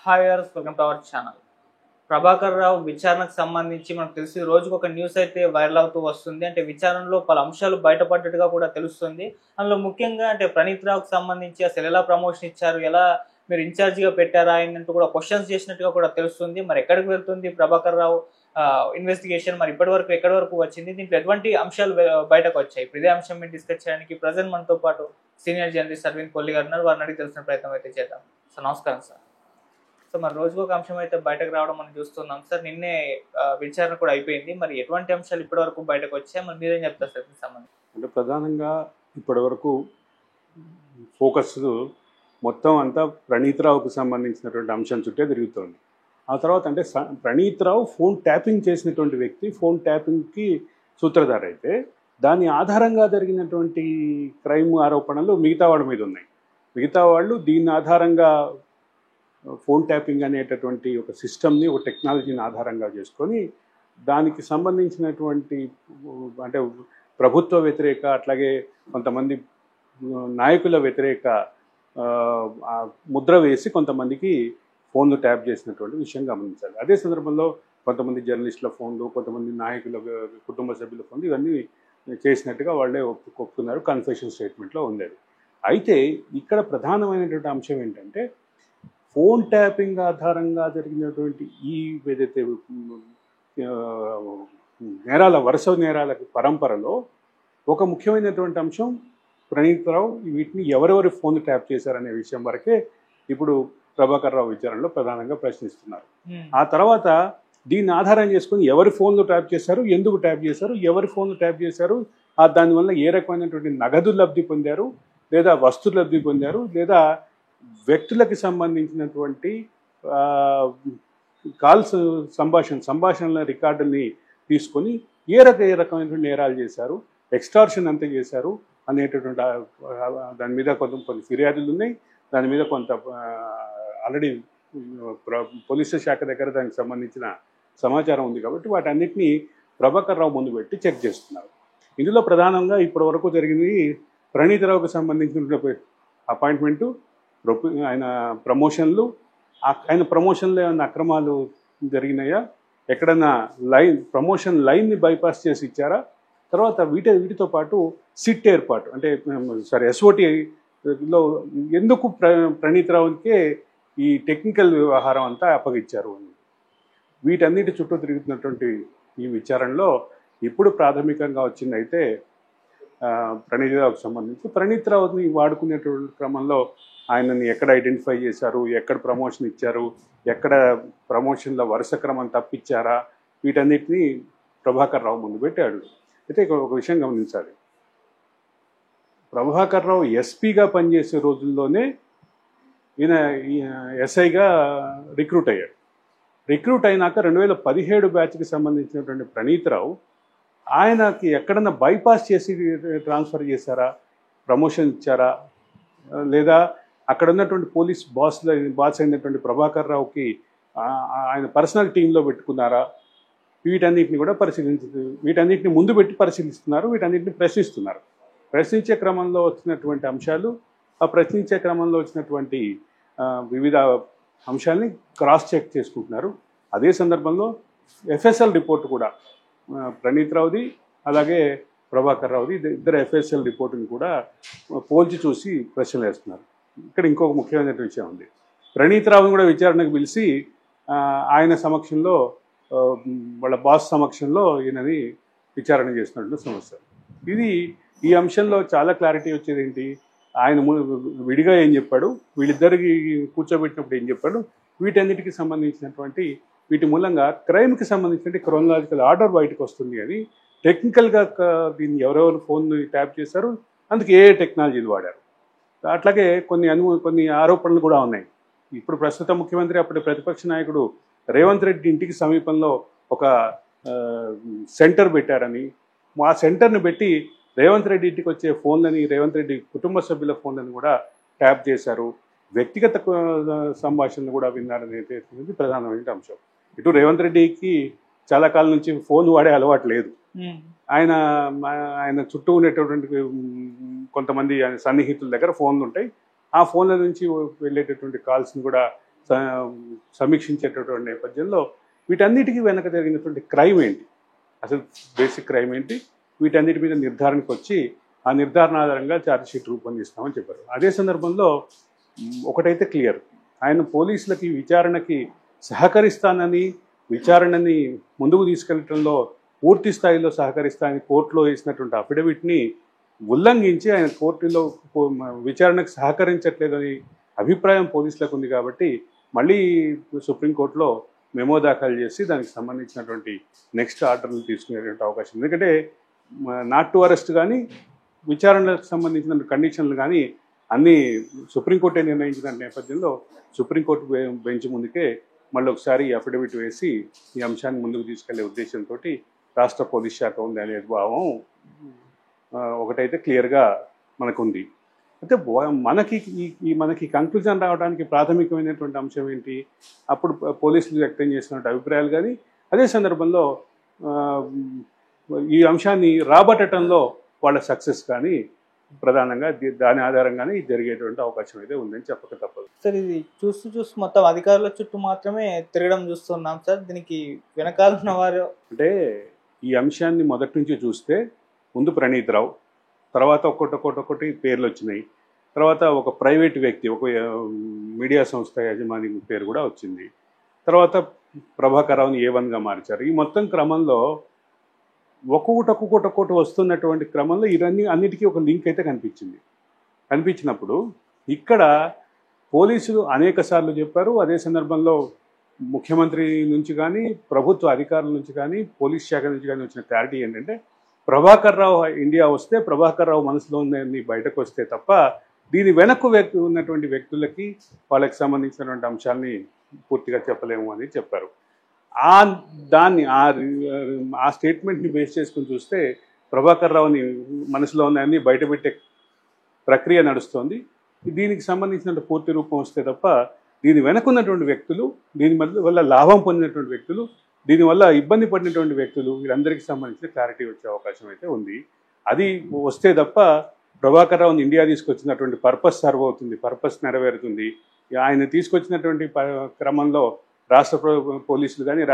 Hi viewers, welcome to our channel. Prabhakar Rao విచారణకు సంబంధించి మనకు తెలిసి రోజుకు ఒక న్యూస్ అయితే వైరల్ అవుతూ వస్తుంది. అంటే విచారణలో పలు అంశాలు బయటపడ్డట్టుగా కూడా తెలుస్తుంది. అందులో ముఖ్యంగా అంటే ప్రణీత్ రావుకు సంబంధించి అసలు ఎలా ప్రమోషన్ ఇచ్చారు, ఎలా మీరు ఇన్ఛార్జిగా పెట్టారా అన్నట్టు కూడా క్వశ్చన్స్ చేసినట్టుగా కూడా తెలుస్తుంది. మరి ఎక్కడికి వెళ్తుంది ప్రభాకర్ రావు ఇన్వెస్టిగేషన్, మరి ఇప్పటి వరకు ఎక్కడి వరకు వచ్చింది, దీంట్లో ఎటువంటి అంశాలు బయటకు వచ్చాయి? ఇప్పుడు ఇదే అంశం మీద డిస్కస్ చేయడానికి ప్రజెంట్ మనతో పాటు సీనియర్ జర్నలిస్ట్ అరవింద్ కొల్లి గారు ఉన్నారు. వారిని అడిగి తెలిసిన ప్రయత్నం అయితే చేద్దాం. సార్ నమస్కారం సార్. సో మరి రోజుకు ఒక అంశం అయితే బయటకు రావడం మనం చూస్తున్నాం సార్. నిన్నే విచారణ కూడా అయిపోయింది. మరి ఎటువంటి అంశాలు ఇప్పటి వరకు బయటకు వచ్చాయి, మరి మీరేం చెప్తారు సార్ దీనికి సంబంధించి? అంటే ప్రధానంగా ఇప్పటి వరకు ఫోకస్ మొత్తం అంతా ప్రణీత్ రావుకు సంబంధించినటువంటి అంశం చుట్టే తిరుగుతోంది. ఆ తర్వాత అంటే ప్రణీత్ రావు ఫోన్ ట్యాపింగ్ చేసినటువంటి వ్యక్తి, ఫోన్ ట్యాపింగ్కి సూత్రధార అయితే దాని ఆధారంగా జరిగినటువంటి క్రైమ్ ఆరోపణలు మిగతా వాళ్ళ మీద ఉన్నాయి. మిగతా వాళ్ళు దీని ఆధారంగా ఫోన్ ట్యాపింగ్ అనేటటువంటి ఒక సిస్టమ్ని, ఒక టెక్నాలజీని ఆధారంగా చేసుకొని దానికి సంబంధించినటువంటి అంటే ప్రభుత్వ వ్యతిరేక, అట్లాగే కొంతమంది నాయకుల వ్యతిరేక ముద్ర వేసి కొంతమందికి ఫోన్లు ట్యాప్ చేసినటువంటి విషయం గమనించాలి. అదే సందర్భంలో కొంతమంది జర్నలిస్టుల ఫోన్లు, కొంతమంది నాయకుల కుటుంబ సభ్యుల ఫోన్లు ఇవన్నీ చేసినట్టుగా వాళ్ళే ఒప్పుకున్నారు. కన్ఫెషన్ స్టేట్మెంట్లో ఉంది. అయితే ఇక్కడ ప్రధానమైనటువంటి అంశం ఏంటంటే ఫోన్ ట్యాపింగ్ ఆధారంగా జరిగినటువంటి ఈ ఏదైతే నేరాల వరుస నేరాల పరంపరలో ఒక ముఖ్యమైనటువంటి అంశం ప్రణీత్ రావు వీటిని ఎవరెవరి ఫోన్ ట్యాప్ చేశారనే విషయం వరకే ఇప్పుడు ప్రభాకర్ రావు విచారణలో ప్రధానంగా ప్రశ్నిస్తున్నారు. ఆ తర్వాత దీన్ని ఆధారం చేసుకుని ఎవరి ఫోన్లు ట్యాప్ చేశారు, ఎందుకు ట్యాప్ చేశారు, ఎవరి ఫోన్లు ట్యాప్ చేశారు, దానివల్ల ఏ రకమైనటువంటి నగదు లబ్ధి పొందారు, లేదా వస్తు లబ్ధి పొందారు, లేదా వ్యక్తులకు సంబంధించినటువంటి కాల్స్ సంభాషణల రికార్డుల్ని తీసుకొని ఏ రకమైనటువంటి నేరాలు చేశారు, ఎక్స్టార్షన్ అంతా చేశారు అనేటటువంటి దాని మీద కొన్ని ఫిర్యాదులు ఉన్నాయి. దాని మీద కొంత ఆల్రెడీ పోలీసు శాఖ దగ్గర దానికి సంబంధించిన సమాచారం ఉంది. కాబట్టి వాటన్నిటినీ ప్రభాకర్ రావు ముందు పెట్టి చెక్ చేస్తున్నారు. ఇందులో ప్రధానంగా ఇప్పటి వరకు జరిగింది ప్రణీత్ రావుకు సంబంధించిన అపాయింట్మెంటు, ఆయన ప్రమోషన్లు, ఆయన ప్రమోషన్లో ఏమైనా అక్రమాలు జరిగినాయా, ఎక్కడన్నా ప్రమోషన్ లైన్ని బైపాస్ చేసి ఇచ్చారా, తర్వాత వీటితో పాటు సిట్ ఏర్పాటు అంటే ఎస్ఓటీలో ఎందుకు ప్రణీత్ రావుకే ఈ టెక్నికల్ వ్యవహారం అంతా అప్పగించారు అని వీటన్నిటి చుట్టూ తిరుగుతున్నటువంటి ఈ విచారణలో ఇప్పుడు ప్రాథమికంగా వచ్చింది అయితే ప్రణీత్ రావుకు సంబంధించి ప్రణీత్ రావుని వాడుకునేటువంటి క్రమంలో ఆయనని ఎక్కడ ఐడెంటిఫై చేశారు, ఎక్కడ ప్రమోషన్ ఇచ్చారు, ఎక్కడ ప్రమోషన్ల వరుస క్రమం తప్పించారా, వీటన్నిటినీ ప్రభాకర్ రావు ముందు పెట్టాడు. అయితే ఒక విషయం గమనించాలి, ప్రభాకర్ రావు ఎస్పీగా పనిచేసే రోజుల్లోనే ఈయన ఎస్ఐగా రిక్రూట్ అయ్యాడు. రిక్రూట్ అయినాక 2017 బ్యాచ్కి సంబంధించినటువంటి ప్రణీత్ రావు ఆయనకి ఎక్కడన్నా బైపాస్ చేసి ట్రాన్స్ఫర్ చేశారా, ప్రమోషన్ ఇచ్చారా, లేదా అక్కడ ఉన్నటువంటి పోలీస్ బాస్ అయినటువంటి ప్రభాకర్ రావుకి ఆయన పర్సనల్ టీంలో పెట్టుకున్నారా, వీటన్నిటిని కూడా వీటన్నిటిని ముందు పెట్టి పరిశీలిస్తున్నారు. వీటన్నిటిని ప్రశ్నిస్తున్నారు. ప్రశ్నించే క్రమంలో వచ్చినటువంటి అంశాలు, ఆ ప్రశ్నించే క్రమంలో వచ్చినటువంటి వివిధ అంశాలని క్రాస్ చెక్ చేసుకుంటున్నారు. అదే సందర్భంలో ఎఫ్ఎస్ఎల్ రిపోర్ట్ కూడా ప్రణీత్ రావుది, అలాగే ప్రభాకర్ రావుది, ఇద్దరు ఎఫ్ఎస్ఎల్ రిపోర్టుని కూడా పోల్చి చూసి ప్రశ్నలు వేస్తున్నారు. ఇక్కడ ఇంకొక ముఖ్యమైన విషయం ఉంది. ప్రణీత్ రావుని కూడా విచారణకు పిలిచి ఆయన సమక్షంలో, వాళ్ళ బాస్ సమక్షంలో ఈయనని విచారణ చేస్తున్నట్టు సమస్య. ఈ అంశంలో చాలా క్లారిటీ వచ్చేది ఏంటి, ఆయన విడిగా ఏం చెప్పాడు, వీళ్ళిద్దరికి కూర్చోబెట్టినప్పుడు ఏం చెప్పాడు, వీటన్నిటికి సంబంధించినటువంటి వీటి మూలంగా క్రైమ్కి సంబంధించినటువంటి క్రోనలాజికల్ ఆర్డర్ బయటకు వస్తుంది. అని టెక్నికల్గా దీన్ని ఎవరెవరు ఫోన్ ట్యాప్ చేశారు, అందుకు ఏ టెక్నాలజీలు వాడారు, అట్లాగే కొన్ని ఆరోపణలు కూడా ఉన్నాయి. ఇప్పుడు ప్రస్తుత ముఖ్యమంత్రి, అప్పటి ప్రతిపక్ష నాయకుడు రేవంత్ రెడ్డి ఇంటికి సమీపంలో ఒక సెంటర్ పెట్టారని, ఆ సెంటర్ని పెట్టి రేవంత్ రెడ్డి ఇంటికి వచ్చే ఫోన్లని, రేవంత్ రెడ్డి కుటుంబ సభ్యుల ఫోన్లను కూడా ట్యాప్ చేశారు, వ్యక్తిగత సంభాషణలు కూడా విన్నారనేది ప్రధానమైన అంశం. ఇటు రేవంత్ రెడ్డికి చాలా కాలం నుంచి ఫోన్ వాడే అలవాటు లేదు. ఆయన చుట్టూ ఉండేటటువంటి కొంతమంది ఆయన సన్నిహితుల దగ్గర ఫోన్లు ఉంటాయి. ఆ ఫోన్ల నుంచి వెళ్ళేటటువంటి కాల్స్ని కూడా సమీక్షించేటటువంటి నేపథ్యంలో వీటన్నిటికీ వెనక జరిగినటువంటి క్రైమ్ ఏంటి, అసలు బేసిక్ క్రైమ్ ఏంటి, వీటన్నిటి మీద నిర్ధారణకు వచ్చి ఆ నిర్ధారణ ఆధారంగా ఛార్జ్షీట్ రూపొందిస్తామని చెప్పారు. అదే సందర్భంలో ఒకటైతే క్లియర్, ఆయన పోలీసులకి విచారణకి సహకరిస్తానని, విచారణని ముందుకు తీసుకెళ్లడంలో పూర్తి స్థాయిలో సహకరిస్తానని కోర్టులో వేసినటువంటి అఫిడవిట్ని ఉల్లంఘించి ఆయన కోర్టులో విచారణకు సహకరించట్లేదని అభిప్రాయం పోలీసులకు ఉంది. కాబట్టి మళ్ళీ సుప్రీంకోర్టులో మెమో దాఖలు చేసి దానికి సంబంధించినటువంటి నెక్స్ట్ ఆర్డర్లు తీసుకునేటువంటి అవకాశం. ఎందుకంటే నాట్ టు అరెస్ట్ కానీ విచారణకు సంబంధించిన కండిషన్లు కానీ అన్నీ సుప్రీంకోర్టే నిర్ణయించిన నేపథ్యంలో సుప్రీంకోర్టు బెంచ్ ముందుకే మళ్ళీ ఒకసారి అఫిడవిట్ వేసి ఈ అంశాన్ని ముందుకు తీసుకెళ్లే ఉద్దేశంతో రాష్ట్ర పోలీస్ శాఖ ఉంది అనే భావం ఒకటైతే క్లియర్గా మనకుంది. అయితే మనకి కంక్లూజన్ రావడానికి ప్రాథమికమైనటువంటి అంశం ఏంటి, అప్పుడు పోలీసులు వ్యక్తం చేసినటువంటి అభిప్రాయాలు కానీ, అదే సందర్భంలో ఈ అంశాన్ని రాబట్టడంలో వాళ్ళ సక్సెస్ కానీ ప్రధానంగా దాని ఆధారంగానే ఇది జరిగేటువంటి అవకాశం అయితే ఉందని చెప్పక తప్పదు. సార్, ఇది చూస్తూ మొత్తం అధికారుల చుట్టూ మాత్రమే తిరగడం చూస్తున్నాం సార్. దీనికి వెనకాలన్న వారు అంటే ఈ అంశాన్ని మొదటి నుంచి చూస్తే ముందు ప్రణీత్ రావు, తర్వాత ఒక్కొక్కటి పేర్లు వచ్చినాయి, తర్వాత ఒక ప్రైవేట్ వ్యక్తి, ఒక మీడియా సంస్థ యజమాని పేరు కూడా వచ్చింది, తర్వాత ప్రభాకర్ రావుని A1గా మార్చారు. ఈ మొత్తం క్రమంలో ఒక్కొక్కటి వస్తున్నటువంటి క్రమంలో ఇవన్నీ అన్నిటికీ ఒక లింక్ అయితే కనిపించినప్పుడు ఇక్కడ పోలీసులు అనేక సార్లు చెప్పారు. అదే సందర్భంలో ముఖ్యమంత్రి నుంచి కానీ, ప్రభుత్వ అధికారుల నుంచి కానీ, పోలీస్ శాఖ నుంచి కానీ వచ్చిన క్లారిటీ ఏంటంటే, ప్రభాకర్ రావు ఇండియా వస్తే, ప్రభాకర్ రావు మనసులో ఉన్నది బయటకు వస్తే తప్ప దీని వెనక్కు ఉన్నటువంటి వ్యక్తులకి వాళ్ళకి సంబంధించినటువంటి అంశాలని పూర్తిగా చెప్పలేము అని చెప్పారు. ఆ స్టేట్మెంట్ని బేస్ చేసుకుని చూస్తే ప్రభాకర్ రావుని మనసులో ఉన్నవన్నీ బయటపెట్టే ప్రక్రియ నడుస్తోంది. దీనికి సంబంధించిన పూర్తి రూపం వస్తే తప్ప దీని వెనకున్నటువంటి వ్యక్తులు, దీని వల్ల లాభం పొందినటువంటి వ్యక్తులు, దీనివల్ల ఇబ్బంది పడినటువంటి వ్యక్తులు, వీళ్ళందరికీ సంబంధించిన క్లారిటీ వచ్చే అవకాశం అయితే ఉంది. అది వస్తే తప్ప ప్రభాకర్ రావుని ఇండియా తీసుకొచ్చినటువంటి పర్పస్ సర్వ్ అవుతుంది, పర్పస్ నెరవేరుతుంది. ఆయన తీసుకొచ్చినటువంటి క్రమంలో రాష్ట్ర పోలీసులు కానీ